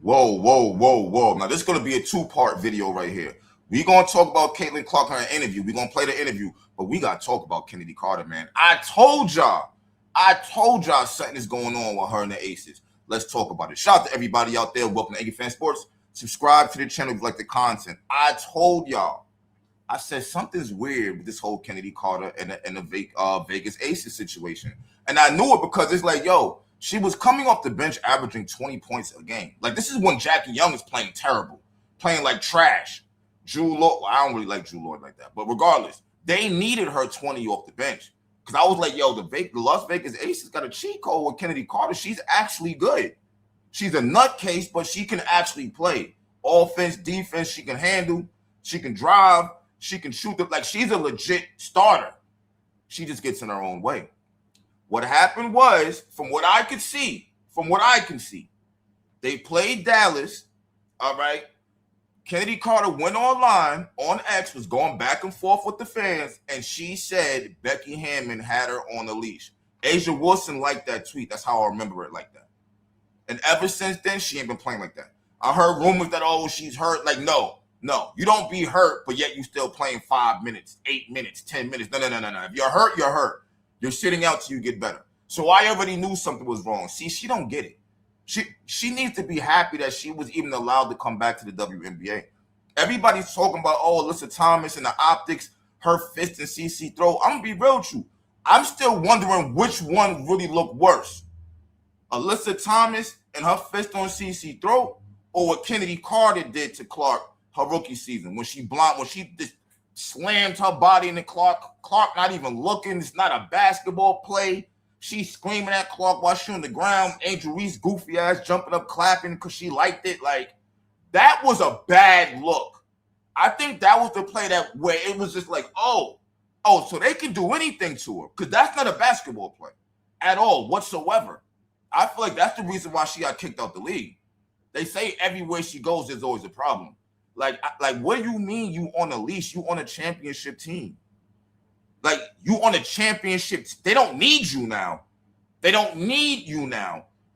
Whoa, whoa, whoa, whoa. Now, this is going to be a two-part video right here. We're going to talk about Caitlin Clark in her interview. We're going to play the interview, but we got to talk about Chennedy Carter, man. I told y'all something is going on with her and the Aces. Let's talk about it. Shout out to everybody out there. Welcome to Aggie Fan Sports. Subscribe to the channel if you like the content. I told y'all. I said something's weird with this whole Chennedy Carter and the Vegas Aces situation. And I knew it because it's like, yo, she was coming off the bench averaging 20 points a game. Like, this is when Jackie Young is playing terrible, playing like trash. Drew Lloyd, well, I don't really like Drew Lloyd like that. But regardless, they needed her 20 off the bench. Because I was like, yo, the Las Vegas Aces got a cheat code with Chennedy Carter. She's actually good. She's a nutcase, but she can actually play. Offense, defense, she can handle. She can drive. She can shoot. Like, she's a legit starter. She just gets in her own way. What happened was, from what I can see, they played Dallas, all right? Chennedy Carter went online on X, was going back and forth with the fans, and she said Becky Hammon had her on a leash. Asia Wilson liked that tweet. That's how I remember it like that. And ever since then, she ain't been playing like that. I heard rumors that, oh, she's hurt. Like, no. You don't be hurt, but yet you still playing 5 minutes, 8 minutes, 10 minutes. No. If you're hurt, you're hurt. You're sitting out till you get better. So I already knew something was wrong. See, she don't get it. She needs to be happy that she was even allowed to come back to the WNBA. Everybody's talking about, oh, Alyssa Thomas and the optics, her fist and CC throw. I'm going to be real with you. I'm still wondering which one really looked worse. Alyssa Thomas and her fist on CC throat, or what Chennedy Carter did to Clark her rookie season when she just slammed her body into Clark not even looking. It's not a basketball play. She's screaming at Clark while she's on the ground. Angel Reese goofy ass jumping up clapping because she liked it. Like, that was a bad look. I think that was the play that where it was just like, oh, so they can do anything to her, because that's not a basketball play at all whatsoever. I feel like that's the reason why she got kicked out the league. They say everywhere she goes, there's always a problem. Like, what do you mean you on a leash? You on a championship team. Like, you on a championship. They don't need you now.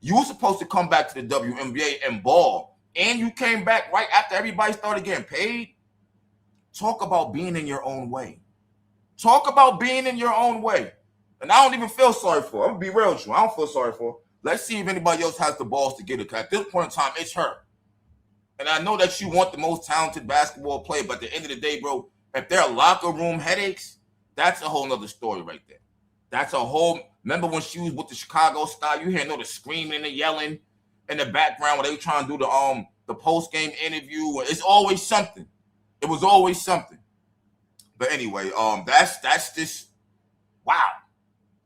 You were supposed to come back to the WNBA and ball. And you came back right after everybody started getting paid. Talk about being in your own way. And I don't even feel sorry for her. I'm going to be real with you. I don't feel sorry for her. Let's see if anybody else has the balls to get it. Because at this point in time, it's her. And I know that you want the most talented basketball player, but at the end of the day, bro, if there are locker room headaches, that's a whole nother story right there. Remember when she was with the Chicago Sky, you hear the screaming and the yelling in the background when they were trying to do the post-game interview. It's always something. It was always something. But anyway, that's this. Wow.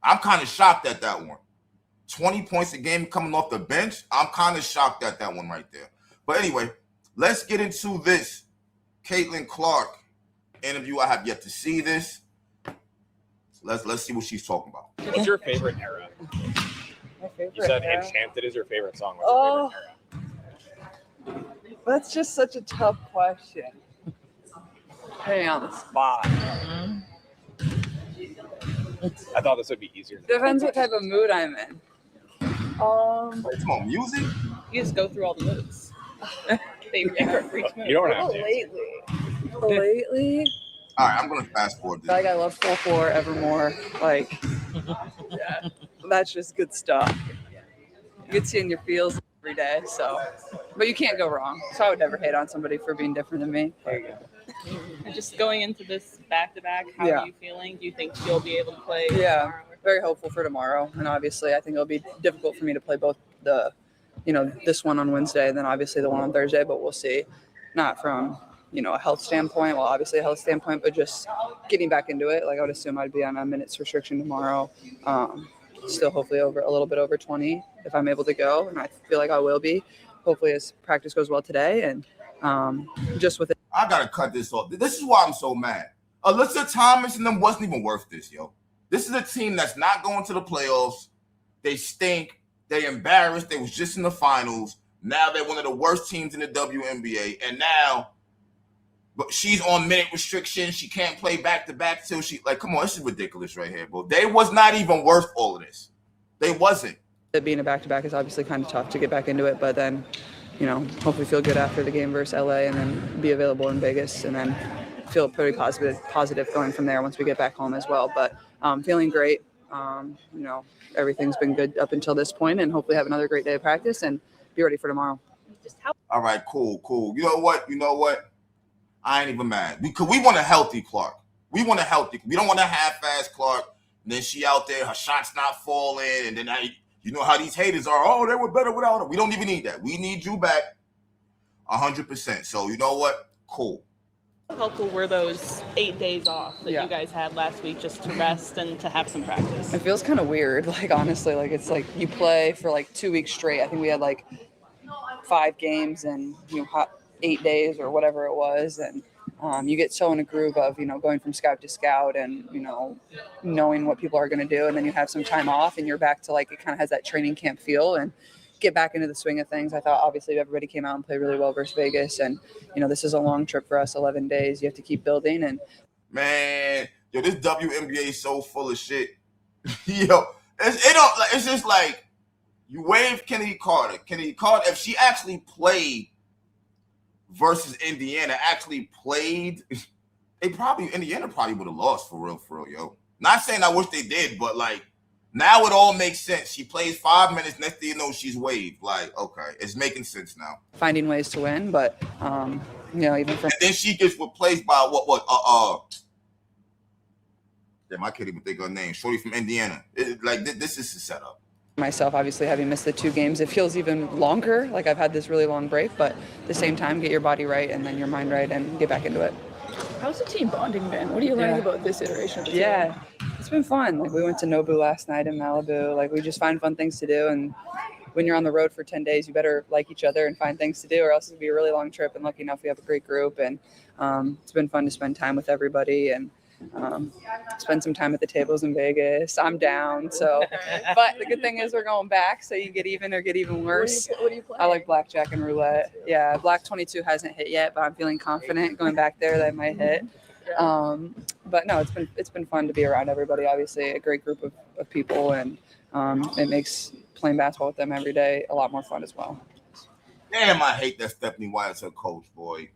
I'm kind of shocked at that one. 20 points a game coming off the bench. I'm kind of shocked at that one right there. But anyway, let's get into this Caitlin Clark interview. I have yet to see this. Let's see what she's talking about. What's your favorite era? My favorite You said era? Enchanted is your favorite song. What's your favorite era? That's just such a tough question. Putting me on the spot. I thought this would be easier. Depends what type of mood I'm in. Come on, music? You just go through all the moods. They for each mood. You don't have to. Lately, All right, I'm going to fast forward this. like I love Full 4 Evermore. Like, yeah, that's just good stuff. You get to see in your feels every day, so. But you can't go wrong. So I would never hate on somebody for being different than me. There you go. And just going into this back-to-back, how Yeah. are you feeling? Do you think you'll be able to play Yeah. tomorrow? Very hopeful for tomorrow, and obviously I think it'll be difficult for me to play both this one on Wednesday and then obviously the one on Thursday, but we'll see. Not from a health standpoint, well, obviously a health standpoint, but just getting back into it. Like, I would assume I'd be on a minutes restriction tomorrow. Still hopefully over a little bit over 20 if I'm able to go, and I feel like I will be. Hopefully as practice goes well today, and just with it. I got to cut this off. This is why I'm so mad. Alyssa Thomas and them wasn't even worth this, yo. This is a team that's not going to the playoffs. They stink. They embarrassed. They was just in the finals. Now they're one of the worst teams in the WNBA. And now, but she's on minute restriction. She can't play back-to-back till she, like, come on, this is ridiculous right here, bro. They was not even worth all of this. They wasn't. Being a back-to-back is obviously kind of tough to get back into it, but then hopefully feel good after the game versus LA, and then be available in Vegas, and then feel pretty positive going from there once we get back home as well. But feeling great. Everything's been good up until this point, and hopefully have another great day of practice and be ready for tomorrow. All right, cool. You know what? I ain't even mad. We want a healthy Clark. We want a healthy. We don't want a half-ass Clark. And then she out there, her shot's not falling, and then you know how these haters are. Oh, they were better without her. We don't even need that. We need you back 100%. So you know what? Cool. How helpful were those 8 days off that you guys had last week just to rest and to have some practice? It feels kind of weird. Like, honestly, like it's like you play for like 2 weeks straight. I think we had like 5 games and 8 days or whatever it was, and you get so in a groove of going from scout to scout and knowing what people are going to do, and then you have some time off and you're back to like it kind of has that training camp feel and get back into the swing of things. I thought obviously everybody came out and played really well versus Vegas, and this is a long trip for us, 11 days. You have to keep building. And man, this WNBA is so full of shit. It's just like you waive Chennedy Carter. Chennedy Carter, if she actually played versus Indiana, Indiana probably would have lost for real, yo. Not saying I wish they did, but like now it all makes sense. She plays 5 minutes, next thing you know, she's waived. Like, okay, it's making sense now. Finding ways to win, but even from and then she gets replaced by damn, I can't even think of her name. Shorty from Indiana. This is the setup. Myself, obviously having missed the 2 games, it feels even longer. Like I've had this really long break, but at the same time, get your body right and then your mind right and get back into it. How's the team bonding been? What are you learning about this iteration of the team? Yeah, it's been fun. Like we went to Nobu last night in Malibu. Like we just find fun things to do, and when you're on the road for 10 days, you better like each other and find things to do, or else it'll be a really long trip. And lucky enough, we have a great group, and it's been fun to spend time with everybody and spend some time at the tables in Vegas. I'm down, so. But the good thing is we're going back, so you get even or get even worse. What do you play? I like blackjack and roulette. Yeah, Black 22 hasn't hit yet, but I'm feeling confident going back there that might hit. But no, it's been fun to be around everybody. Obviously, a great group of people, and it makes playing basketball with them every day a lot more fun as well. Damn, I hate that Stephanie Wyatt's her coach, boy.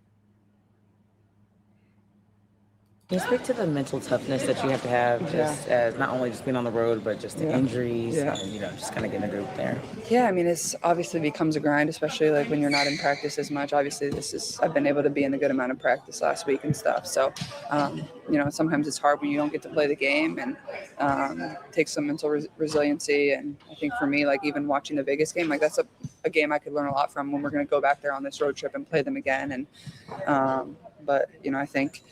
Can you speak to the mental toughness that you have to have just as not only just being on the road, but just the injuries and, just kind of getting a group there? Yeah, I mean, it's obviously becomes a grind, especially like when you're not in practice as much. Obviously, I've been able to be in a good amount of practice last week and stuff. So, sometimes it's hard when you don't get to play the game, and takes some mental resiliency. And I think for me, like even watching the Vegas game, like that's a game I could learn a lot from when we're going to go back there on this road trip and play them again. And, but, I think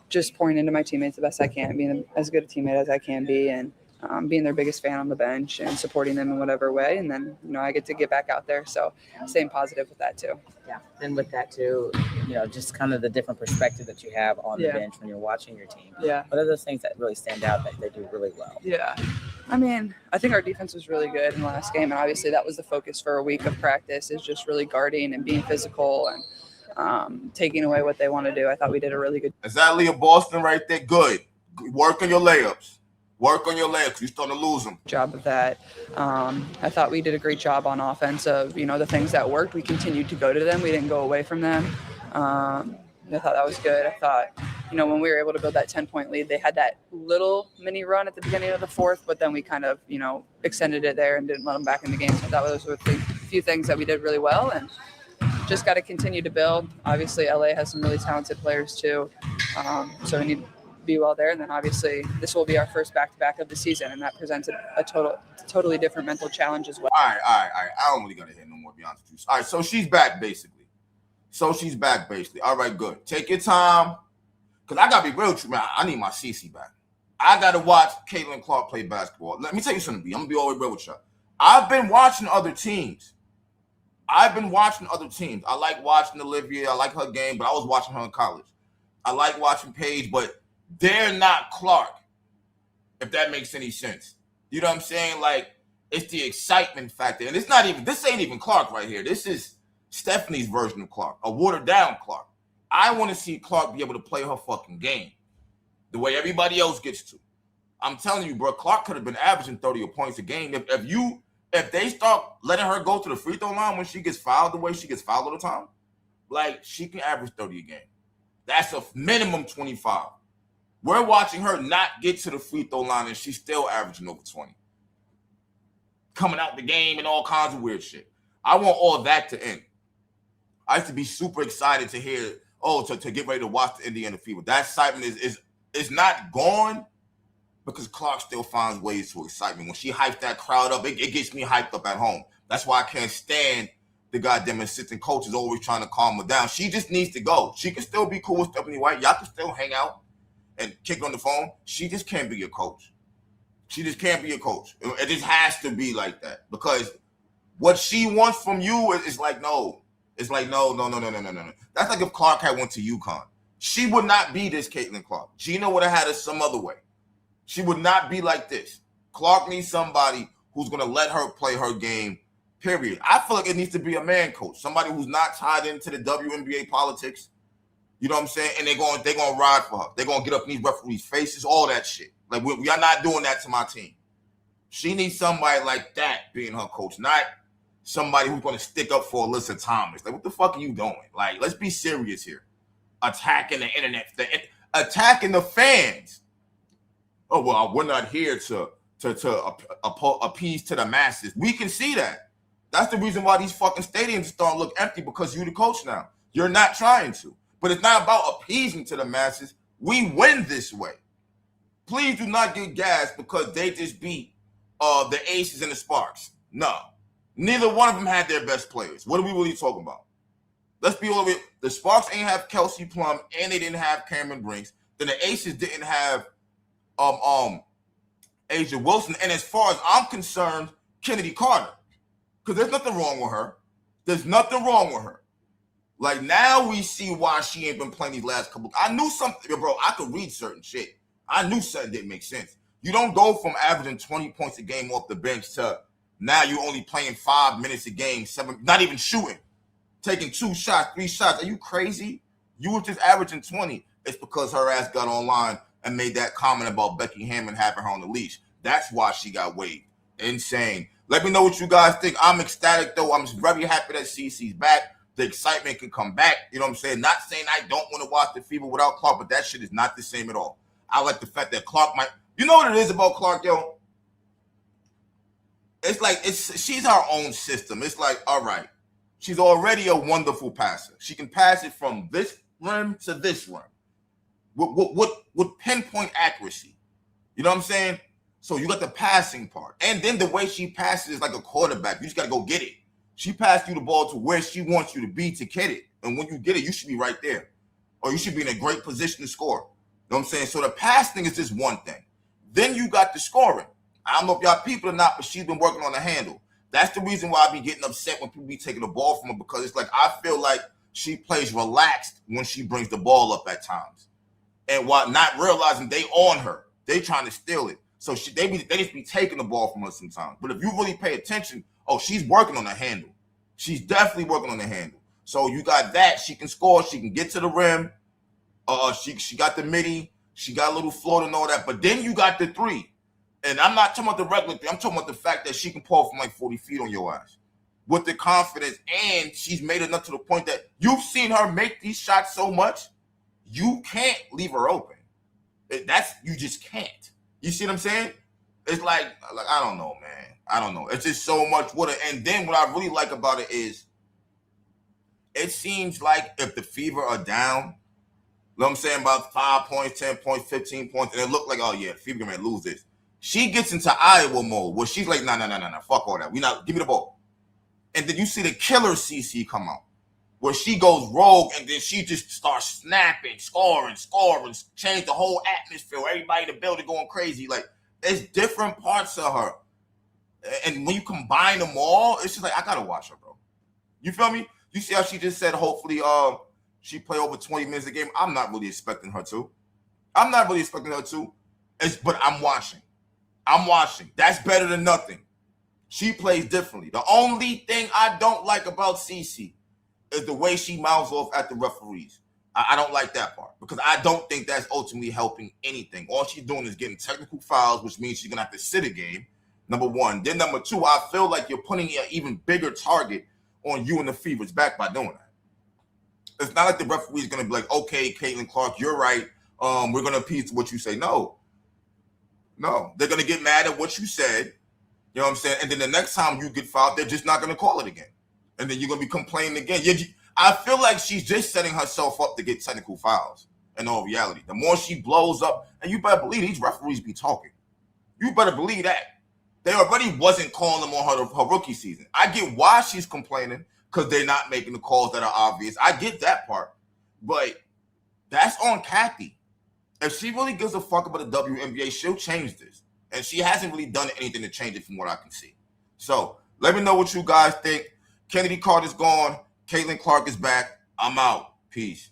just pouring into my teammates the best I can, being as good a teammate as I can be, and being their biggest fan on the bench and supporting them in whatever way. And then, I get to get back out there. So staying positive with that too. Yeah. And with that too, just kind of the different perspective that you have on the bench when you're watching your team. Yeah. What are those things that really stand out that they do really well? Yeah. I mean, I think our defense was really good in the last game. And obviously that was the focus for a week of practice, is just really guarding and being physical and taking away what they want to do. I thought we did a really good. Is that Leah Boston right there? Good. Work on your layups. Work on your layups. You're starting to lose them. Job of that. I thought we did a great job on offense of, the things that worked. We continued to go to them. We didn't go away from them. I thought that was good. I thought, when we were able to build that 10-point lead, they had that little mini run at the beginning of the fourth, but then we kind of, extended it there and didn't let them back in the game. So I thought those were the few things that we did really well, and just got to continue to build. Obviously, LA has some really talented players too, so we need to be well there. And then obviously, this will be our first back-to-back of the season, and that presents a totally different mental challenge as well. All right. I don't really got to hear no more, to be honest with you. All right, so she's back, basically. All right, good. Take your time, because I got to be real with you, man. I need my CC back. I got to watch Caitlin Clark play basketball. Let me tell you something, B. I'm going to be all the way real with y'all. I've been watching other teams. I like watching Olivia. I like her game, but I was watching her in college. I like watching Paige, but they're not Clark, if that makes any sense. You know what I'm saying? Like, it's the excitement factor. And this ain't even Clark right here. This is Stephanie's version of Clark, a watered-down Clark. I want to see Clark be able to play her fucking game the way everybody else gets to. I'm telling you, bro, Clark could have been averaging 30 points a game. If you if they start letting her go to the free throw line when she gets fouled the way she gets fouled all the time, like she can average 30 a game. That's a minimum 25. We're watching her not get to the free throw line and she's still averaging over 20. Coming out the game and all kinds of weird shit. I want all that to end. I used to be super excited to hear, to get ready to watch the Indiana Fever. That excitement is not gone because Clark still finds ways to excite me. When she hypes that crowd up, it gets me hyped up at home. That's why I can't stand the goddamn assistant coaches always trying to calm her down. She just needs to go. She can still be cool with Stephanie White. Y'all can still hang out and kick on the phone. She just can't be your coach. She just can't be a coach. It just has to be like that because what she wants from you is like, no. It's like, no. That's like if Clark had went to UConn. She would not be this Caitlin Clark. Gina would have had us some other way. She would not be like this. Clark needs somebody who's going to let her play her game, period. I feel like it needs to be a man coach, somebody who's not tied into the WNBA politics. You know what I'm saying? And they're going to ride for her. They're going to get up in these referees' faces, all that shit. Like, we are not doing that to my team. She needs somebody like that being her coach, not somebody who's going to stick up for Alyssa Thomas. Like, what the fuck are you doing? Like, let's be serious here. Attacking the internet, attacking the fans. Oh, well, we're not here to appease to the masses. We can see that. That's the reason why these fucking stadiums starting to look empty because you're the coach now. You're not trying to. But it's not about appeasing to the masses. We win this way. Please do not get gassed because they just beat the Aces and the Sparks. No. Neither one of them had their best players. What are we really talking about? Let's be all the way. The Sparks ain't have Kelsey Plum and they didn't have Cameron Brinks. Then the Aces didn't have Asia Wilson. And as far as I'm concerned, Chennedy Carter. Because there's nothing wrong with her. There's nothing wrong with her. Like, now we see why she ain't been playing these last couple. I knew something, bro. I could read certain shit. I knew something didn't make sense. You don't go from averaging 20 points a game off the bench to now you're only playing 5 minutes a game, 7, not even shooting, taking 2 shots, 3 shots. Are you crazy? You were just averaging 20. It's because her ass got online and made that comment about Becky Hammond having her on the leash. That's why she got waived. Insane. Let me know what you guys think. I'm ecstatic, though. I'm very happy that CC's back. The excitement can come back. You know what I'm saying? Not saying I don't want to watch the Fever without Clark, but that shit is not the same at all. I like the fact that Clark might. You know what it is about Clark, yo? It's like she's her own system. It's like, all right, she's already a wonderful passer. She can pass it from this rim to this rim with pinpoint accuracy. You know what I'm saying? So you got the passing part. And then the way she passes is like a quarterback. You just got to go get it. She passed you the ball to where she wants you to be to get it. And when you get it, you should be right there. Or you should be in a great position to score. You know what I'm saying? So the passing is just one thing. Then you got the scoring. I don't know if y'all people or not, but she's been working on the handle. That's the reason why I be getting upset when people be taking the ball from her, because it's like I feel like she plays relaxed when she brings the ball up at times. And while not realizing they on her, they trying to steal it. So they just be taking the ball from her sometimes. But if you really pay attention, she's working on the handle. She's definitely working on the handle. So you got that. She can score. She can get to the rim. She got the midi. She got a little float and all that. But then you got the three. And I'm not talking about the regular thing. I'm talking about the fact that she can pull from like 40 feet on your ass with the confidence. And she's made enough to the point that you've seen her make these shots so much, you can't leave her open. You just can't. You see what I'm saying? It's like I don't know, man. I don't know. It's just so much water. And then what I really like about it is it seems like if the Fever are down, you know what I'm saying, about 5 points, 10 points, 15 points, and it looked like, oh, yeah, Fever going to lose this. She gets into Iowa mode where she's like, no, fuck all that. Give me the ball. And then you see the killer CC come out where she goes rogue and then she just starts snapping, scoring, change the whole atmosphere. Everybody in the building going crazy. Like, there's different parts of her. And when you combine them all, it's just like, I got to watch her, bro. You feel me? You see how she just said, hopefully she play over 20 minutes a game. I'm not really expecting her to. But I'm watching. That's better than nothing. She plays differently. The only thing I don't like about CeCe is the way she mouths off at the referees. I don't like that part because I don't think that's ultimately helping anything. All she's doing is getting technical fouls, which means she's going to have to sit a game. Number one. Then number two, I feel like you're putting an even bigger target on you and the Fever's back by doing that. It's not like the referee is going to be like, okay, Caitlin Clark, you're right. We're going to appease to what you say. No. They're going to get mad at what you said. You know what I'm saying? And then the next time you get fouled, they're just not going to call it again. And then you're going to be complaining again. I feel like she's just setting herself up to get technical fouls in all reality. The more she blows up, and you better believe these referees be talking. You better believe that. They already wasn't calling them on her rookie season. I get why she's complaining, because they're not making the calls that are obvious. I get that part. But that's on Kathy. If she really gives a fuck about the WNBA, she'll change this. And she hasn't really done anything to change it from what I can see. So let me know what you guys think. Chennedy Carter's gone. Caitlin Clark is back. I'm out. Peace.